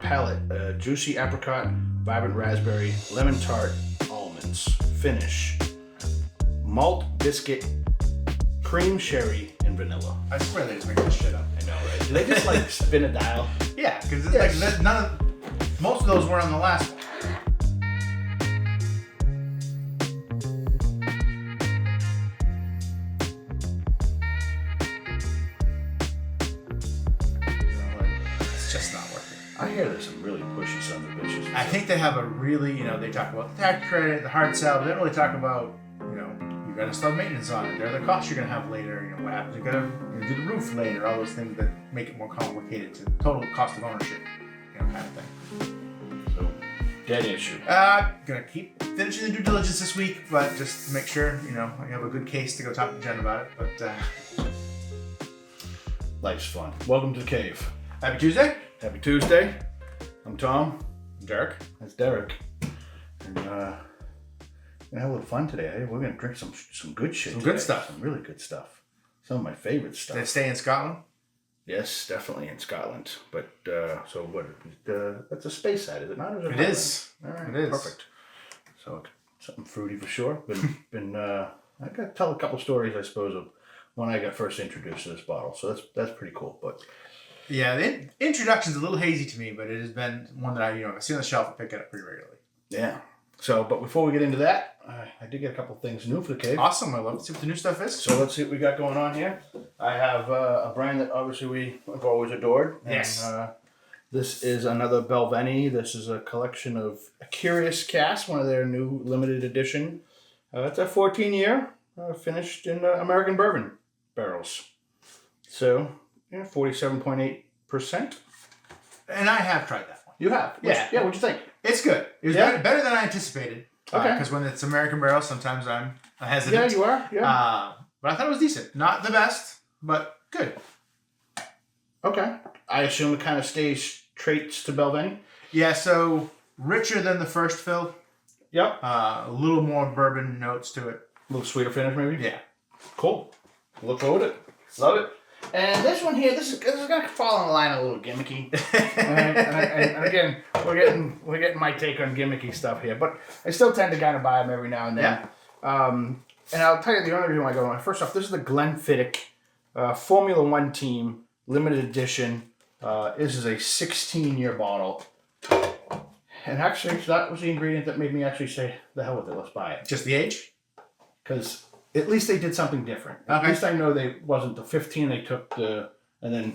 palate. Juicy apricot, vibrant raspberry, lemon tart, almonds. Finish. Malt biscuit, cream sherry, and vanilla. I swear they just make this shit up. I know, right? Do they just like spin a dial? Yeah, because it's like most of those were on the last one. It's just not working. I hear there's some really pushy sons of bitches. I think they have a really, they talk about the tax credit, the hard sell, but they don't really talk about, you got to still have maintenance on it. There are the costs you're going to have later. What happens? You got to do the roof later. All those things that make it more complicated to the total cost of ownership, kind of thing. So, dead issue. Gonna keep finishing the due diligence this week, but just to make sure, I have a good case to go talk to Jen about it. But Life's fun. Welcome to the cave. Happy Tuesday. Happy Tuesday. I'm Tom. I'm Derrick. That's Derrick. And we're gonna have a little fun today. We're gonna drink some good shit. Some today. good stuff. Some really good stuff. Some of my favorite stuff. Did it stay in Scotland? Yes, definitely in Scotland. But so what? That's a space side, is it not? It is. All right, it is. Perfect. So something fruity for sure. Been I got to tell a couple stories, I suppose, of when I got first introduced to this bottle. So that's pretty cool. But yeah, the introduction's a little hazy to me, but it has been one that I see on the shelf and pick it up pretty regularly. yeah. So, but before we get into that, I did get a couple things new for the cave. Awesome. I love to see what the new stuff is. So let's see what we got going on here. I have a brand that obviously we've always adored. Yes. And, this is another Belveni. This is a collection of a Curious Cask, one of their new limited edition. It's a 14-year, finished in American bourbon barrels. So, 47.8%. And I have tried that one. You have? Yeah, what'd you think? It's good. It was better than I anticipated. Okay. Because when it's American barrel, sometimes I'm hesitant. Yeah, you are. Yeah. But I thought it was decent. Not the best, but good. Okay. I assume it kind of stays traits to Belveni? Yeah, so richer than the first fill. Yep. A little more bourbon notes to it. A little sweeter finish, maybe? Yeah. Cool. Look forward to it. Love it. And this one here, this is going to fall in the line a little gimmicky. and again, we're getting my take on gimmicky stuff here, but I still tend to kind of buy them every now and then. Yeah. And I'll tell you the only reason why I go on. First off, this is the Glenfiddich Formula One team limited edition. This is a 16-year bottle. And actually, that was the ingredient that made me actually say, the hell with it, let's buy it. Just the age? Because at least they did something different. At least I know they wasn't the 15 they took and then,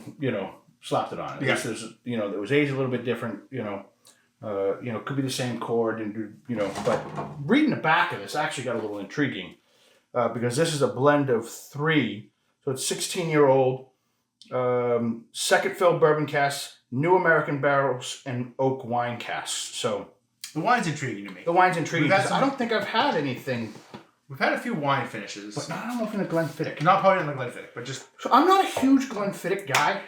slapped it on. At least there's, it was aged a little bit different, could be the same chord and, but reading the back of this actually got a little intriguing because this is a blend of 3. So it's 16-year-old, second fill bourbon casks, new American barrels, and oak wine casks. So the wine's intriguing to me. The wine's intriguing because I don't think I've had anything. We've had a few wine finishes. But I don't know if in a Glenfiddich. Not probably in the Glenfiddich, but just... So I'm not a huge Glenfiddich guy.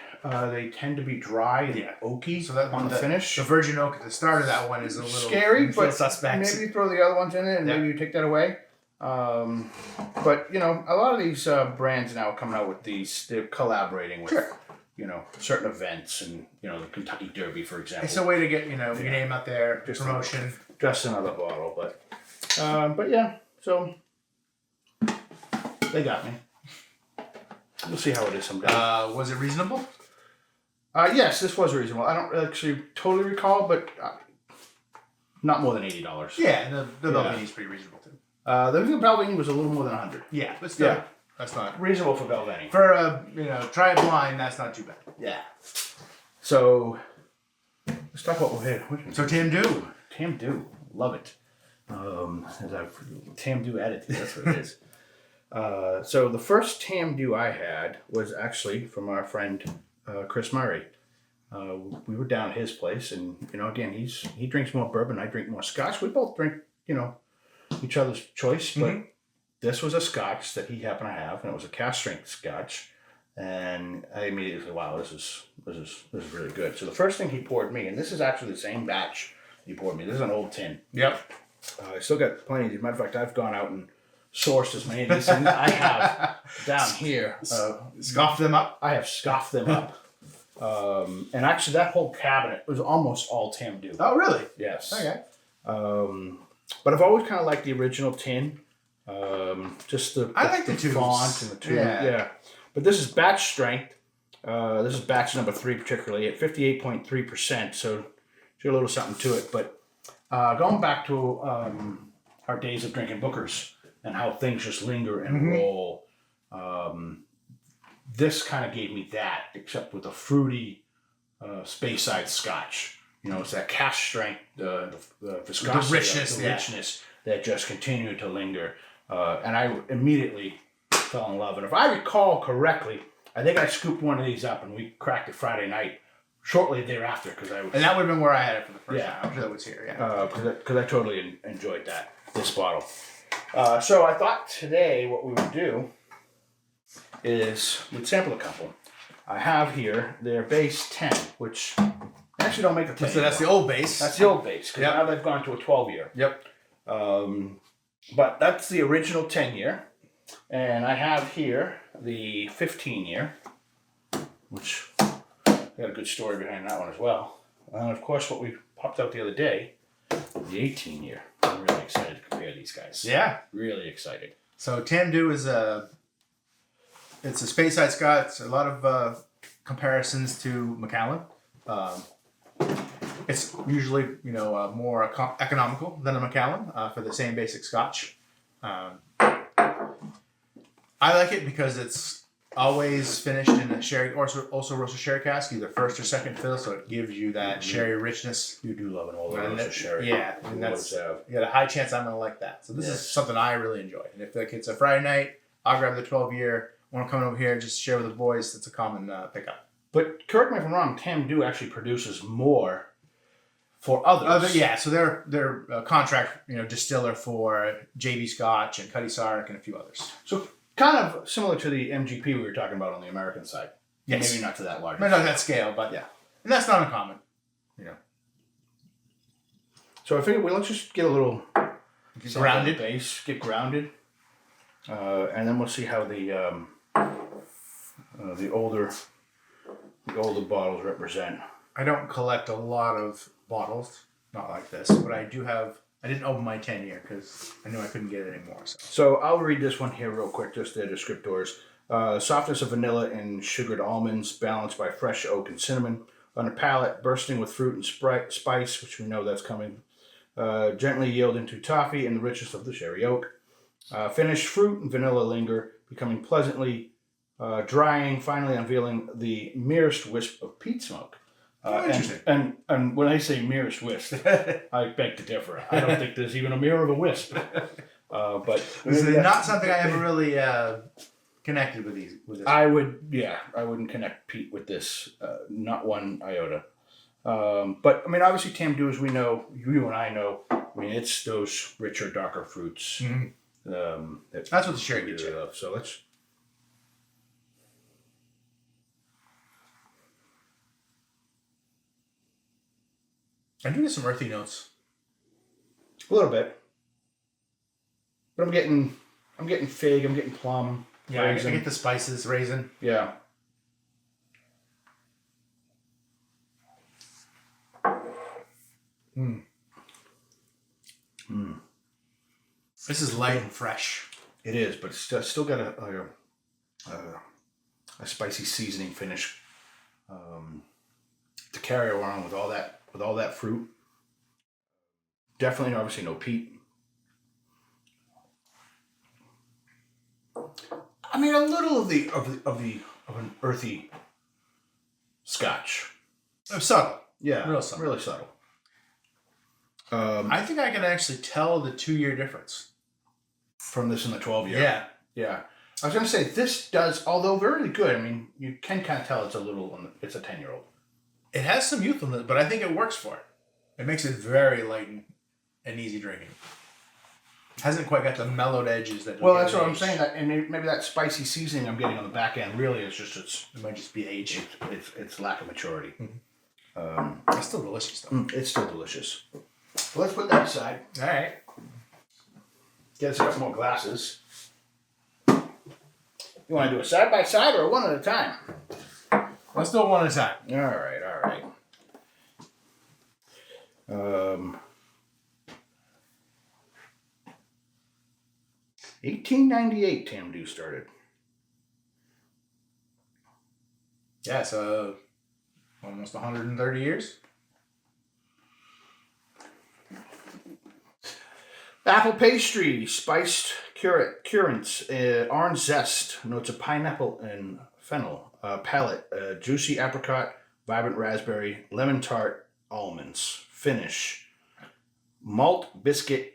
They tend to be dry and oaky so that on the finish. The virgin oak at the start of that one is a little... Scary, but suspect. Maybe you throw the other ones in it and maybe you take that away. But, a lot of these brands now are coming out with these. They're collaborating with, certain events and, the Kentucky Derby, for example. It's a way to get, your name out there, just promotion. Just another bottle, but yeah, so... They got me. We'll see how it is someday. Was it reasonable? Yes, this was reasonable. I don't actually totally recall, but not more than $80. Yeah, the Belvini's pretty reasonable too. The Belvini was a little more than $100. Yeah, but still, that's not reasonable for Belvini. For try it blind, that's not too bad. Yeah. So let's talk about what we're here. So Tamdhu. Tamdhu, love it. Tamdhu attitude. That's what it is. So the first Tamdhu I had was actually from our friend Chris Murray. We were down at his place, and again he drinks more bourbon, I drink more Scotch. We both drink each other's choice, but this was a Scotch that he happened to have, and it was a cask strength Scotch, and I immediately said, "Wow, this is really good." So the first thing he poured me, and this is actually the same batch he poured me. This is an old tin. Yep. I still got plenty. As a matter of fact, I've gone out and sourced as many of these things I have down here. Scoffed them up? I have scoffed them up. And actually, that whole cabinet was almost all Tamdhu. Oh, really? Yes. Okay. But I've always kind of liked the original tin. Just the tubes. font and the tube. Yeah. But this is batch strength. This is batch number 3 particularly at 58.3%. So there's a little something to it. But going back to our days of drinking Bookers and how things just linger and roll. This kind of gave me that, except with a fruity Speyside Scotch. You know, it's that cask strength, the viscosity, the richness that just continued to linger. And I immediately fell in love. And if I recall correctly, I think I scooped one of these up and we cracked it Friday night, shortly thereafter. And that would have been where I had it for the first time. I'm sure that was here, Because I totally enjoyed this bottle. So I thought today what we would do is we'd sample a couple. I have here their base 10, which they actually don't make a 10. So that's the old base. That's the old base, because now they've gone to a 12-year. Yep. But that's the original 10-year. And I have here the 15-year, which got a good story behind that one as well. And of course, what we popped out the other day, the 18-year. I'm really excited to compare these guys. Yeah. Really excited. So Tamdhu is it's a Speyside Scotch. A lot of comparisons to Macallan. It's usually more economical than a Macallan for the same basic Scotch. I like it because it's always finished in a sherry, also roasted sherry cask, either first or second fill, so it gives you that sherry richness. You do love an old roasted sherry. Yeah, and that's you got a high chance I'm gonna like that. So this is something I really enjoy. And if it's a Friday night, I'll grab the 12-year. Want to come over here, just share with the boys. It's a common pickup. But correct me if I'm wrong. Tamdhu actually produces more for others. So they're a contract distiller for JB Scotch and Cuddy Sark and a few others. So kind of similar to the MGP we were talking about on the American side. Yes. Maybe not to that large. Not that scale, but and that's not uncommon. So I figured let's just get a little grounded base, get grounded, and then we'll see how the older bottles represent. I don't collect a lot of bottles, not like this, but I do have. I didn't open my 10-year because I knew I couldn't get it anymore. So I'll read this one here real quick, just their descriptors. Softness of vanilla and sugared almonds, balanced by fresh oak and cinnamon. On a palate, bursting with fruit and spice, which we know that's coming. Gently yield into toffee and the richness of the sherry oak. Finished fruit and vanilla linger, becoming pleasantly drying, finally unveiling the merest wisp of peat smoke. Interesting. And when I say merest wisp, I beg to differ. I don't think there's even a mirror of a wisp. But this is not something I ever really connected with this. I wouldn't connect peat with this, not one iota. But I mean, obviously, Tamdhu, as we know, you and I know, I mean, it's those richer, darker fruits. Mm-hmm. That's what the sherry gets you. Love. So let's. I'm doing some earthy notes. A little bit. But I'm getting fig, I'm getting plum. Yeah, raisin. I get the spices, raisin. Yeah. This is light and fresh. It is, but it's still got a spicy seasoning finish to carry around with all that fruit. Definitely, obviously, no peat. I mean, a little of an earthy Scotch. Subtle. Yeah, real subtle. Really subtle. I think I can actually tell the 2-year difference from this and the 12-year. Yeah. Yeah. I was going to say, this does, although very good, I mean, you can kind of tell it's a 10-year-old. It has some youthfulness, but I think it works for it. It makes it very light and easy drinking. Hasn't quite got the mellowed edges that. Well, that's what I'm saying. That, and maybe that spicy seasoning I'm getting on the back end really is just it might just be age. It's lack of maturity. Mm-hmm. It's still delicious though. It's still delicious. Well, let's put that aside. All right. Get us a couple more glasses. You want to do a side by side or one at a time? Let's do it one at a time. All right. 1898 Tamdhu started. Yeah, so almost 130 years. Apple pastry, spiced currants, orange zest, notes of pineapple and fennel, palate, juicy apricot, vibrant raspberry, lemon tart, almonds, finish, malt biscuit,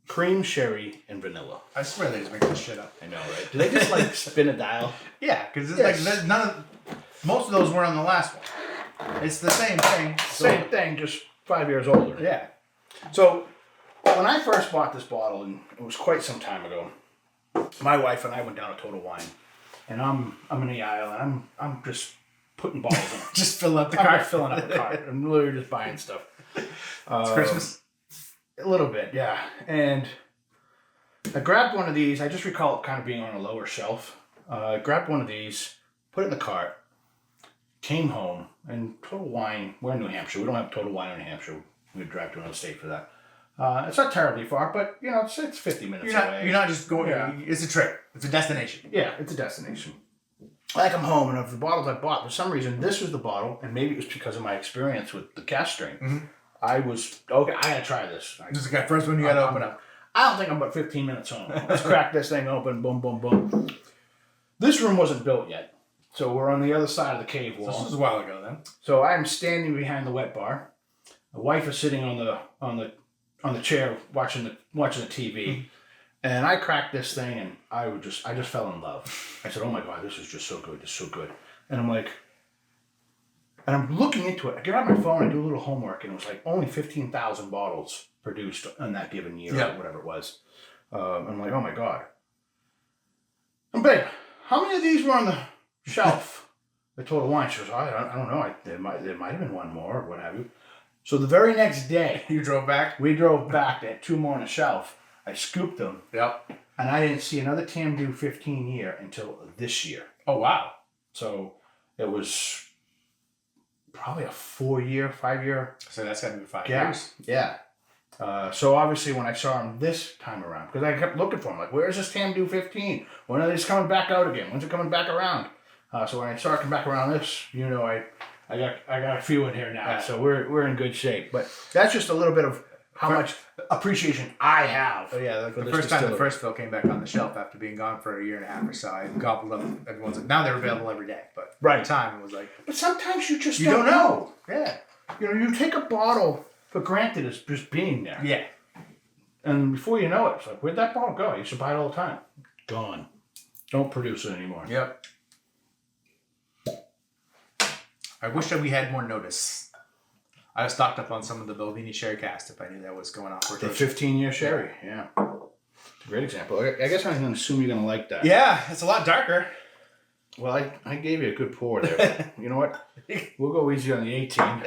cream sherry, and vanilla. I swear they just make this shit up. I know, right? Do they just like spin a dial? Yeah, because it's Yes. like there's none of most of those were on the last one. It's the same thing. Same thing, just 5 years older. Yeah. So when I first bought this bottle, and it was quite some time ago, my wife and I went down to Total Wine, and I'm in the aisle, and I'm just putting bottles in. Just fill up the I'm cart. just filling up the cart. I'm literally just buying stuff. It's Christmas. A little bit, yeah. And I grabbed one of these. I just recall it kind of being on a lower shelf. I grabbed one of these, put it in the cart, came home, and Total Wine, we're in New Hampshire. We don't have Total Wine in New Hampshire. We'd drive to another state for that. It's not terribly far, but you know, it's 50 minutes away. You're not just going. Yeah. It's a trip. It's a destination. Yeah, it's a destination. I come home, and of the bottles I bought, for some reason, this was the bottle, and maybe it was because of my experience with the cask strain. Mm-hmm. I was, okay, I gotta try this. This is the first one you gotta open up. I don't think I'm about 15 minutes home. Let's crack this thing open, boom, boom, boom. This room wasn't built yet, so we're on the other side of the cave wall. This was a while ago then. So I'm standing behind the wet bar. The wife is sitting on the chair watching the TV, and I cracked this thing, and I just fell in love. I said, "Oh my God, this is just so good. It's so good." And I'm like, and I'm looking into it. I get out my phone, I do a little homework, and it was like only 15,000 bottles produced in that given year, or whatever it was. I'm like, oh my God. And babe, how many of these were on the shelf? The Total Wine. She goes, I don't know. There might have been one more, or what have you. So the very next day, You drove back? we drove back. They had two more on the shelf. I scooped them, Yep. and I didn't see another Tamdhu 15 year until this year. Oh, wow. So it was probably a 5 year So that's got to be 5 gap. years. Yeah. So obviously when I saw him this time around, because I kept looking for him, like, where's this Tamdhu 15? When are these coming back out again? When's it coming back around? So when I saw it come back around this, you know, I got a few in here now, so we're in good shape. But that's just a little bit of how much appreciation I have. Oh yeah, like the first time the first fill came back on the shelf after being gone for a year and a half or so, I gobbled up everyone's. Now they're available every day, but Right. at the time it was like But sometimes you just you don't know. Yeah, You know, you take a bottle for granted as just being there. yeah. And before you know it, it's like, where'd that bottle go? I used to buy it all the time. Gone. Don't produce it anymore. Yep. I wish that we had more notice. I was stocked up on some of the Belvini Sherry Cast if I knew that was going on for The 15-year sherry, yeah. It's a great example. I guess I'm going to assume you're going to like that. Yeah, it's a lot darker. Well, I gave you a good pour there. You know what? We'll go easy on the 18.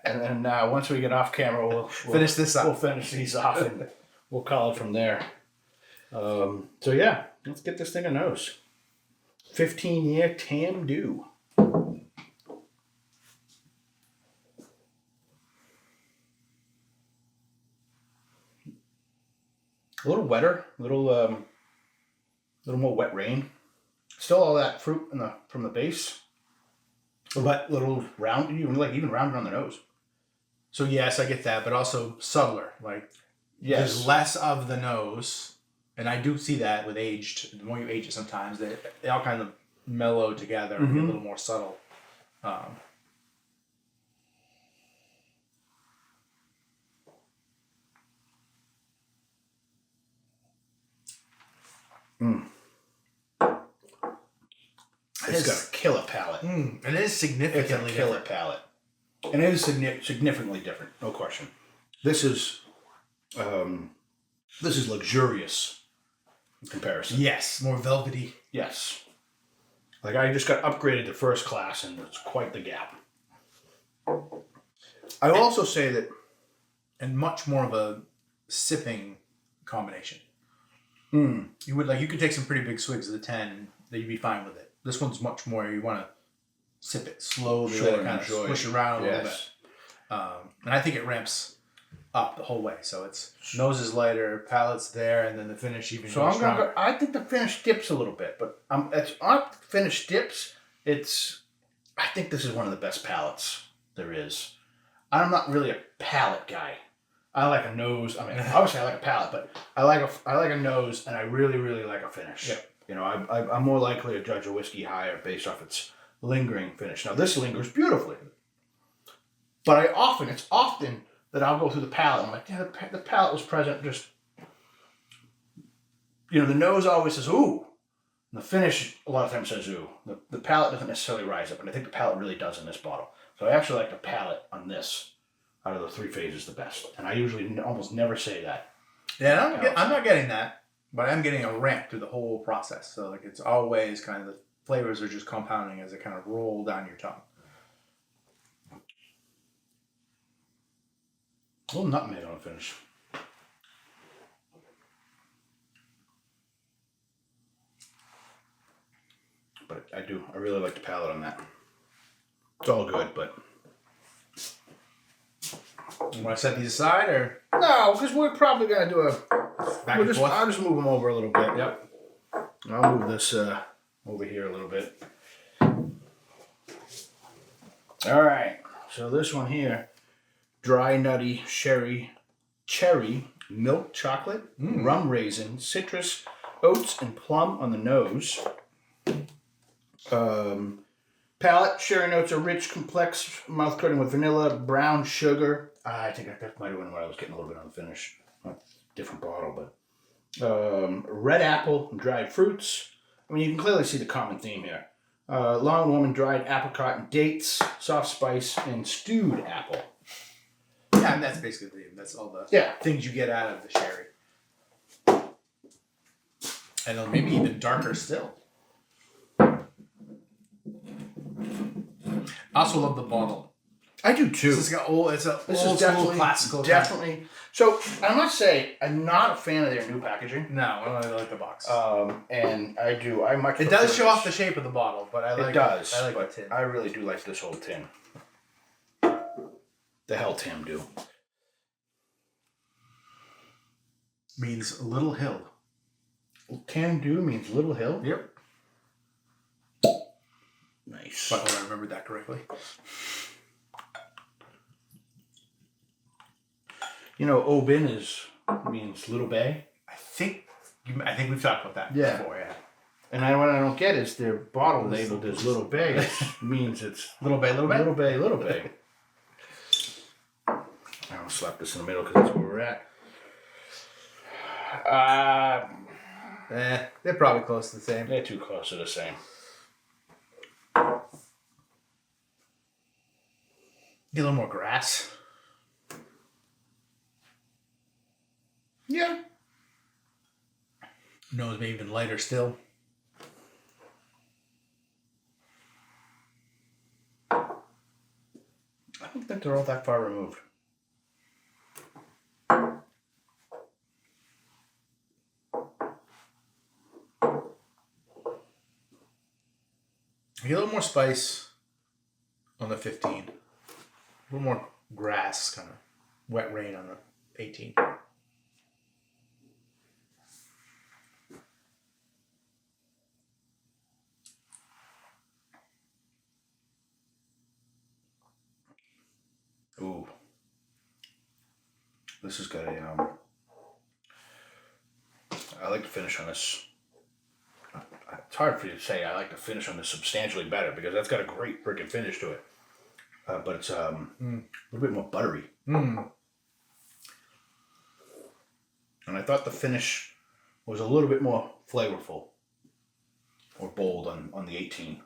And then once we get off camera, we'll Finish this up. We'll finish these off and we'll call it from there. So yeah, let's get this thing a nose. 15-year Tamdhu. A little wetter, a little more wet rain. Still all that fruit from the base, but little round, even rounded on the nose. So yes, I get that, but also subtler. Like there's less of the nose, and I do see that with aged. The more you age it, sometimes they all kind of mellow together and get a little more subtle. It's got a killer palate. It is It's significantly a killer different. palate, and it is significantly different, no question. This is luxurious in comparison. Yes, more velvety. Yes, like I just got upgraded to first class, and it's quite the gap. I will also say that And much more of a sipping combination. You could take some pretty big swigs of the 10 that you'd be fine with it. This one's much more you want to sip it slowly, Sure, let it kind of enjoy. swish around a little bit. Yes. And I think it ramps up the whole way. So it's nose is lighter, palate's there, and then the finish even So goes I'm gonna stronger. I think the finish dips a little bit, but it's not finish dips. I think this is one of the best palates there is. I'm not really a palate guy. I like a nose. I mean, obviously I like a palate, but I like a nose, and I really, really like a finish. Yep. You know, I'm more likely to judge a whiskey higher based off its lingering finish. Now this lingers beautifully, but it's often that I'll go through the palate. I'm like, yeah, the palate was present. Just, you know, the nose always says ooh, and the finish a lot of times says ooh. The palate doesn't necessarily rise up, and I think the palate really does in this bottle. So I actually like the palate on this out of the 3 phases the best, and I usually almost never say that. Yeah, I'm not getting that, but I'm getting a ramp through the whole process. So like it's always kind of the flavors are just compounding as they kind of roll down your tongue. A little nutmeg on the finish. But I really like the palate on that. It's all good, but You want to set these aside or no, because we're probably gonna do back and forth? I'll just move them over a little bit. Yep. I'll move this over here a little bit. All right. So this one here, dry nutty cherry, milk chocolate, rum raisin, citrus, oats, and plum on the nose. Palate, sherry notes are rich, complex, mouth coating with vanilla, brown sugar. I think that might have been what I was getting a little bit on the finish. Different bottle, but red apple and dried fruits. I mean, you can clearly see the common theme here. Long woman, dried apricot and dates, soft spice, and stewed apple. Yeah, and that's basically that's all the things you get out of the sherry. And maybe even darker still. I also love the bottle. I do too. This is old Definitely classical. Definitely. So I must say, I'm not a fan of their new packaging. No, I don't really like the box. And I much. It does show off the shape of the bottle, but I like it. Does. I like but the tin. I really do like this whole tin. The hell Tamdhu Means Little Hill. Tamdhu means Little Hill. Yep. Nice. But I remembered that correctly. You know, Obin means Little Bay. I think we've talked about that before. Yeah. And what I don't get is their bottle labeled as Little Bay means it's Little Bay, Little Bay. Little Bay, Little Bay. I'll slap this in the middle because that's where we're at. They're probably close to the same. They're too close to the same. Get a little more grass. Yeah. Nose maybe even lighter still. I don't think they're all that far removed. I get a little more spice on the 15. A little more grass, kind of wet rain on the 18. Ooh. This has got a, I like the finish on this. It's hard for you to say I like the finish on this substantially better because that's got a great freaking finish to it. But it's a little bit more buttery. Mm. And I thought the finish was a little bit more flavorful or bold on the 18.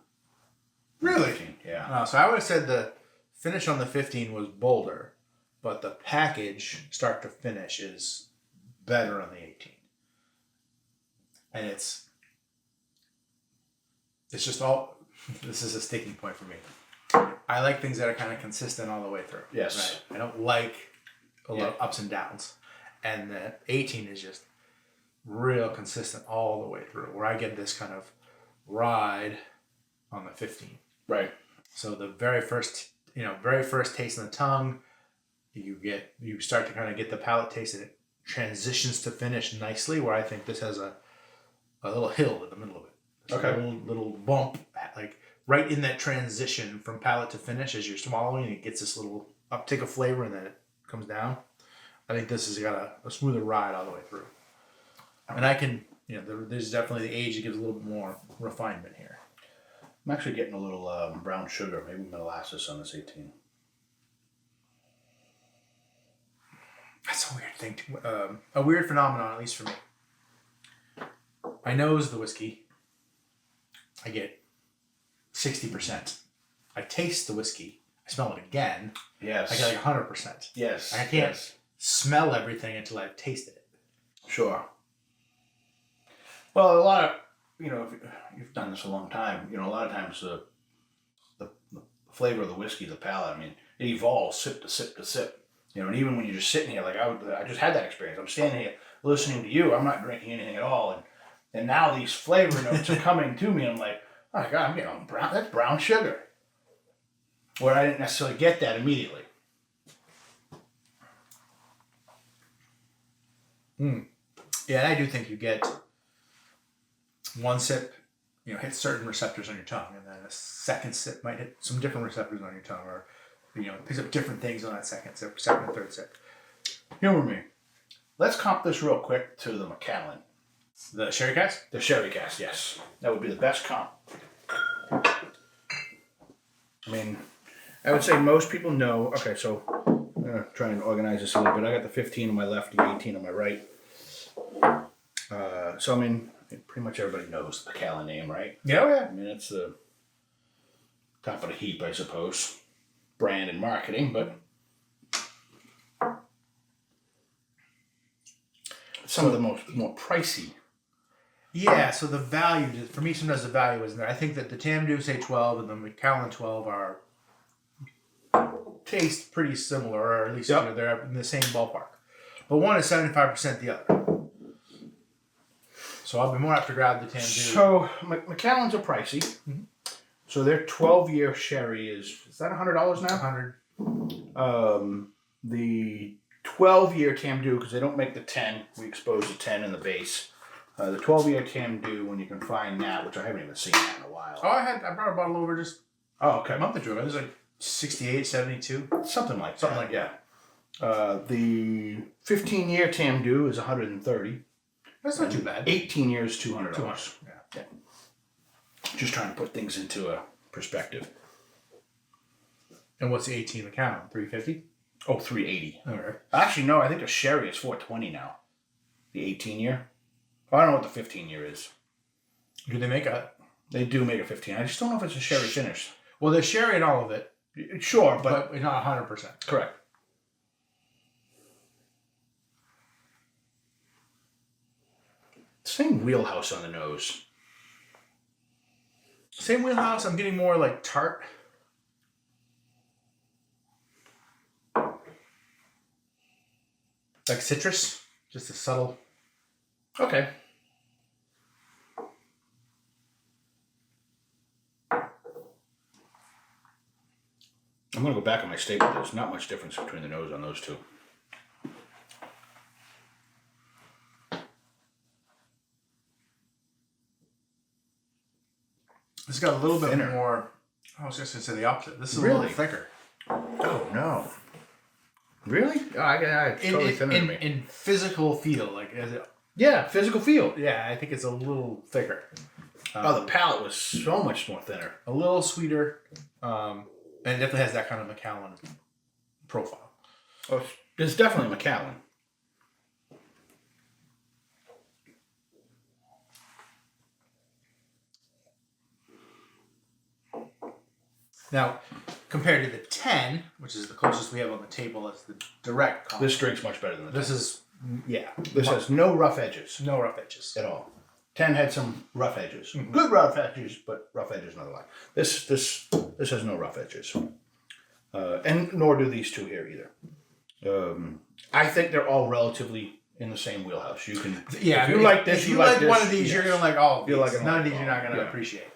Really? 18, yeah. So I would have said the finish on the 15 was bolder, but the package, start to finish, is better on the 18. And it's just all, this is a sticking point for me. I like things that are kind of consistent all the way through. Yes. Right? I don't like a lot of ups and downs. And the 18 is just real consistent all the way through, where I get this kind of ride on the 15. Right. So the very first taste in the tongue, you start to kind of get the palate taste, and it transitions to finish nicely. Where I think this has a little hill in the middle of it. It's a little bump, like right in that transition from palate to finish as you're swallowing. It gets this little uptick of flavor, and then it comes down. I think this has got a smoother ride all the way through. And I can, there's definitely the age that gives a little bit more refinement here. I'm actually getting a little brown sugar, maybe molasses on this 18. That's a weird thing, a weird phenomenon, at least for me. I nose the whiskey. I get 60%. I taste the whiskey. I smell it again. Yes. I get like 100%. Yes. I can't smell everything until I've tasted it. Sure. Well, a lot of, if you've done this a long time, a lot of times the flavor of the whiskey, the palate, it evolves sip to sip to sip. And even when you're just sitting here, like I just had that experience. I'm standing here listening to you. I'm not drinking anything at all. And now these flavor notes are coming to me. And I'm like, oh my God, I'm getting that's brown sugar. Where I didn't necessarily get that immediately. Yeah, and I do think you get one sip, hit certain receptors on your tongue, and then a second sip might hit some different receptors on your tongue, or picks up different things on that second and third sip. Humor me. Let's comp this real quick to the Macallan. The sherry cask? The sherry cask, yes. That would be the best comp. I would say most people know. Okay, so I'm going to try and organize this a little bit. I got the 15 on my left, the 18 on my right. Pretty much everybody knows the Macallan name, right? Yeah. It's the top of the heap, I suppose. Brand and marketing, but some of the more pricey. Yeah, so the value, for me, sometimes the value isn't there. I think that the Tamdhu, say 12, and the Macallan 12 taste pretty similar, or at least they're in the same ballpark. But one is 75% the other. So I'll be more apt to grab the Tamdhu. So Macallans are pricey. Mm-hmm. So their 12-year sherry is that $100 now? $100. The 12-year Tamdhu, because they don't make the 10, we expose the 10 in the base. The 12-year Tamdhu, when you can find that, which I haven't even seen that in a while. Oh, I brought a bottle over just a month ago. It was like 68, 72. Something like that. The 15-year Tamdhu is $130. That's not too bad. 18 years, $200. $200, yeah. Just trying to put things into a perspective. And what's the 18 Macallan? $350? Oh, $380. All right. Actually, no, I think the sherry is $420 now. The 18-year. I don't know what the 15-year is. Do they make a... They do make a 15. I just don't know if it's a sherry finish. Well, there's sherry in all of it. Sure, but not 100%. Correct. Same wheelhouse on the nose. Same wheelhouse. I'm getting more like tart. Like citrus. Just a subtle. Okay. I'm going to go back on my statement. There's not much difference between the nose on those two. It's got a little bit thinner. more. I was just going to say the opposite. This is Really? a little thicker. Oh, no. Really? It's totally thinner to me. In physical feel. Yeah, physical feel. Yeah, I think it's a little thicker. The palate was so much more thinner. A little sweeter. And it definitely has that kind of Macallan profile. Oh, it's definitely Macallan. Now, compared to the 10, which is the closest we have on the table, that's the direct comp. This drink's much better than the 10. This is, This has no rough edges. No rough edges. At all. 10 had some rough edges. Mm-hmm. Good rough edges, but rough edges another line. This has no rough edges. And nor do these two here either. I think they're all relatively in the same wheelhouse. You can, yeah. If you like this, if you like this, one of these, yes. you're gonna like all of these. You'll like None of these you're not gonna appreciate.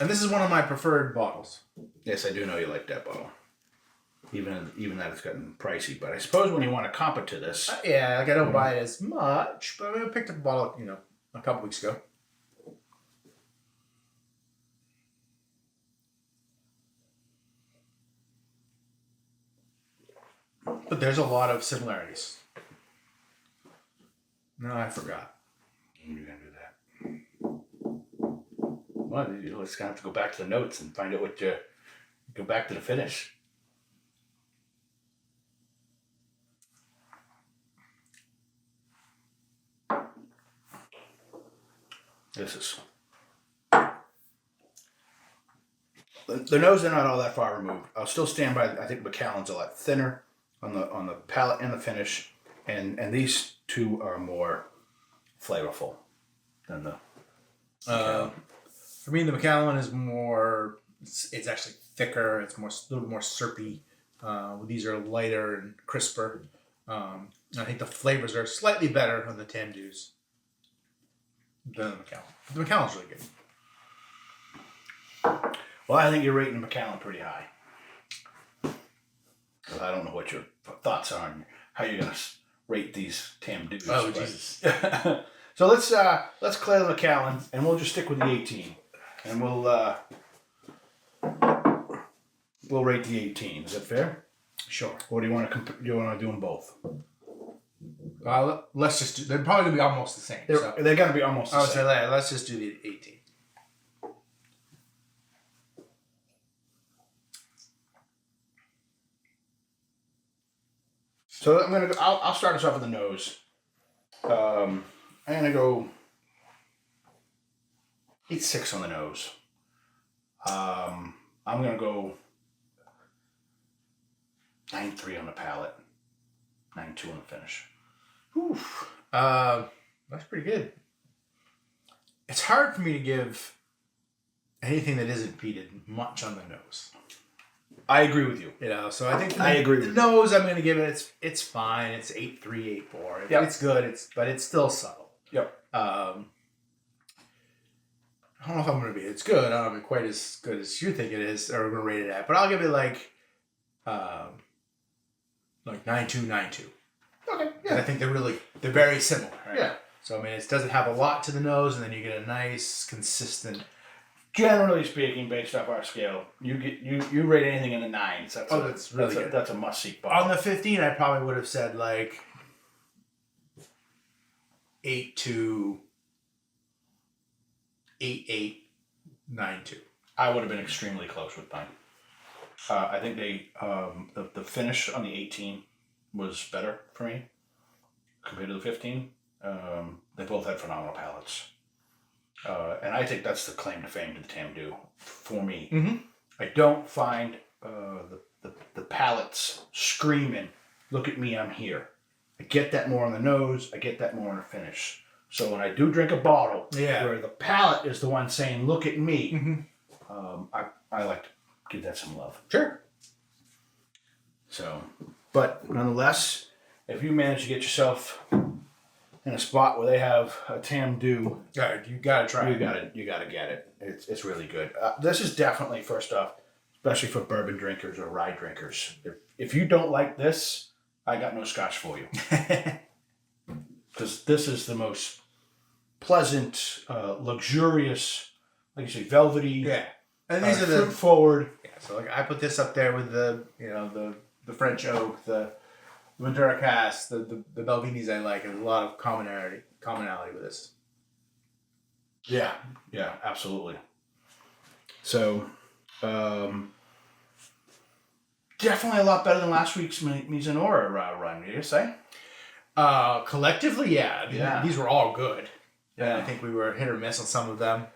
And this is one of my preferred bottles. Yes, I do know you like that bottle. Even that it's gotten pricey. But I suppose when you want to comp it to this... Yeah, like I don't buy it as much, but I picked up a bottle, a couple weeks ago. But there's a lot of similarities. No, I forgot. You're going to do that. Well, you're just going to have to go back to the notes and find out what you... Go back to the finish. This is... The nose are not all that far removed. I'll still stand by, I think Macallan's a lot thinner on the palate and the finish. And these two are more flavorful than the Macallan. For me, the Macallan is more... It's actually thicker. It's a little more syrupy. These are lighter and crisper. I think the flavors are slightly better on the Tamdhus than the Macallan. The Macallan's really good. Well, I think you're rating Macallan pretty high. Because I don't know what your thoughts are on how you're going to rate these Tamdhus. Oh, Jesus. So let's clear the Macallan, and we'll just stick with the 18. And we'll rate the 18. Is that fair? Sure. Or do you want to do them both? Let's just do... They're probably going to be almost the same. They're going to be almost the same. I would say let's just do the 18. So I'm gonna go. I'll start us off with the nose. I'm gonna go 8.6 on the nose. I'm gonna go 9.3 on the palate, 9.2 on the finish. Oof. That's pretty good. It's hard for me to give anything that isn't peated much on the nose. I agree with you. So I think I agree with the nose I'm going to give it. It's fine. It's 8.3, 8.4. Yep. It's good. But it's still subtle. Yep. I don't know if I'm going to be. It's good. I don't know if quite as good as you think it is, or we're going to rate it at. But I'll give it like 9.2, 9.2. Okay. Yeah. I think they're very similar. Right? Yeah. So I mean, it doesn't have a lot to the nose, and then you get a nice, consistent. Generally speaking, based off our scale, you rate anything in the 9s. That's really good. That's a must-see bottle. On the 15, I probably would have said like 8.2, 8.8, 9.2. I would have been extremely close with mine. I think the finish on the 18 was better for me compared to the 15. They both had phenomenal palates. And I think that's the claim to fame to the Tamdhu for me. Mm-hmm. I don't find the palates screaming, "Look at me, I'm here." I get that more on the nose. I get that more on the finish. So when I do drink a bottle where the palate is the one saying, "Look at me," I like to give that some love. Sure. So, but nonetheless, if you manage to get yourself in a spot where they have a Tamdhu, You gotta try it. You gotta get it. It's really good. This is definitely, first off, especially for bourbon drinkers or rye drinkers. If you don't like this, I got no scotch for you. Because this is the most pleasant, luxurious, like you say, velvety. Yeah. And these are fruit forward. Yeah. So like I put this up there with the French oak, the Madura Cask, the Belvinis I like. There's a lot of commonality with this. Yeah, absolutely. So, definitely a lot better than last week's Mizunara run, would you say? Collectively, yeah. These were all good. Yeah. I think we were hit or miss on some of them.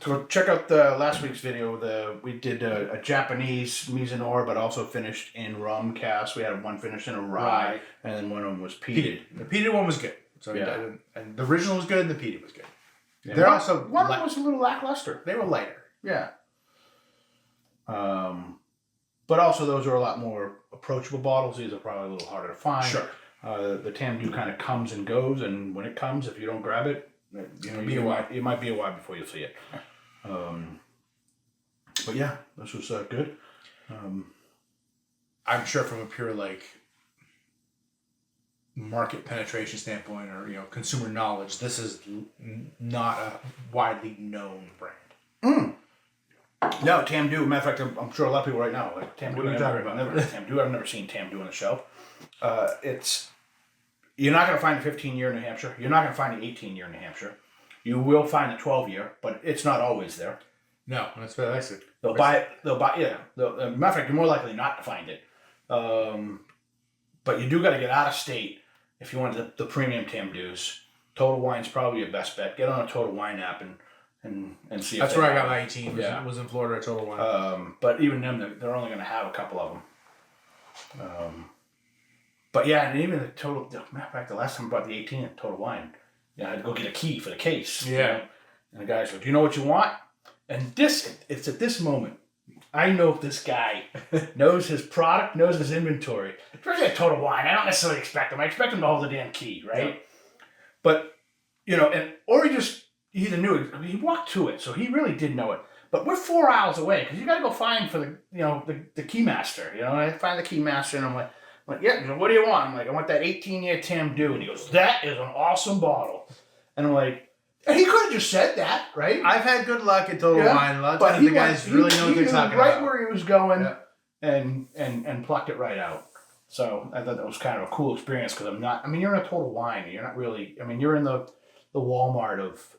So check out the last week's video. We did a Japanese Mizunara, but also finished in rum cask. We had one finished in a rye, and then one of them was peated. The peated one was good. So and the original was good, and the peated was good. Yeah. They're also one of them was a little lackluster. They were lighter. Yeah. But also those are a lot more approachable bottles. These are probably a little harder to find. Sure. The Tamdhu kind of comes and goes, and when it comes, if you don't grab it, you might be a while before you see it. But yeah, this was good. I'm sure from a pure like market penetration standpoint or consumer knowledge, this is not a widely known brand. No, Tamdhu. Matter of fact, I'm sure a lot of people right now like Tamdhu. What are you talking about? Tamdhu. I've never seen Tamdhu on the shelf. You're not going to find a 15-year in New Hampshire. You're not going to find an 18-year in New Hampshire. You will find a 12-year, but it's not always there. No, that's what I said. They'll buy it. Matter of fact, you're more likely not to find it. But you do got to get out of state if you want the premium Tamdhus. Total Wine's probably your best bet. Get on a Total Wine app and see. That's where I got my 18. Yeah, was in Florida. Total Wine. But even them, they're only going to have a couple of them. But yeah, and even the Total. Matter of fact, the last time I bought the 18 at Total Wine, I had to go get a key for the case. Yeah. And the guy said, "Do you know what you want?" And it's at this moment, I know if this guy knows his product, knows his inventory. Especially at Total Wine, I don't necessarily expect him. I expect him to hold the damn key, right? Yeah. But or he either knew it. I mean, he walked to it, so he really did know it. But we're 4 hours away because you got to go find for the key master. And I find the key master, and I'm like, yeah. What do you want? I'm like, I want that 18-year Tamdhu, and he goes, that is an awesome bottle. And I'm like. And he could have just said that, right? I've had good luck at Total Wine. A lot of times the guys really know what they're talking about. Right where he was going, and plucked it right out. So I thought that was kind of a cool experience because you're in a Total Wine. You're not really. You're in the Walmart of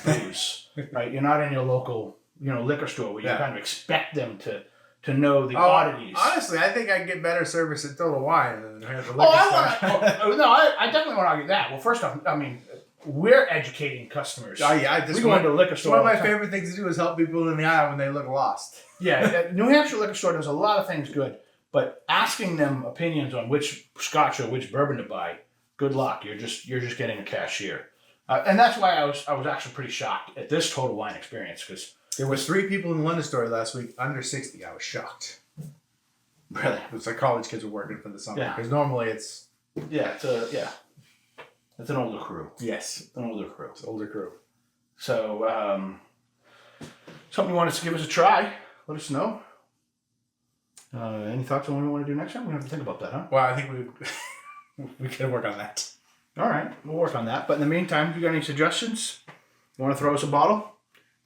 booze, right? You're not in your local liquor store where you kind of expect them to know the oddities. Honestly, I think I can get better service at Total Wine than at the liquor store. I definitely want to argue that. Well, first off, we're educating customers. Oh yeah, we go into a liquor store. One of my favorite things to do is help people in the aisle when they look lost. Yeah, New Hampshire liquor store does a lot of things good, but asking them opinions on which Scotch or which bourbon to buy, good luck. You're just getting a cashier, and that's why I was actually pretty shocked at this Total Wine experience because there was 3 people in the London store last week under 60. I was shocked. Really, it was like college kids were working for the summer because normally it's It's an older crew. Yes. An older crew. It's an older crew. So, something you want us to give us a try, let us know. Any thoughts on what we want to do next time? We have to think about that, huh? Well, I think we can work on that. All right. We'll work on that. But in the meantime, if you got any suggestions, you want to throw us a bottle,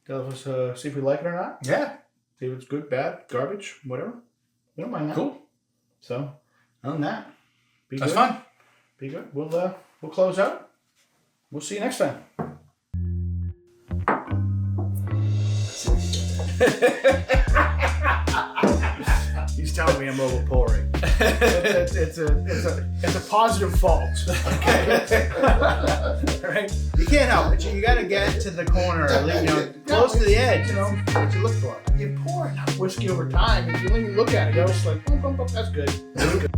tell us, see if we like it or not. Yeah. See if it's good, bad, garbage, whatever. We don't mind that. Cool. So, other than that, That's fun. Be good. We'll close out. We'll see you next time. He's telling me I'm over pouring. It's a positive fault. Okay. All right. You can't help it. You got to get to the corner, close to the edge. What you look for. You pour enough whiskey over time, and you look at it, it's like, that's good. That's good.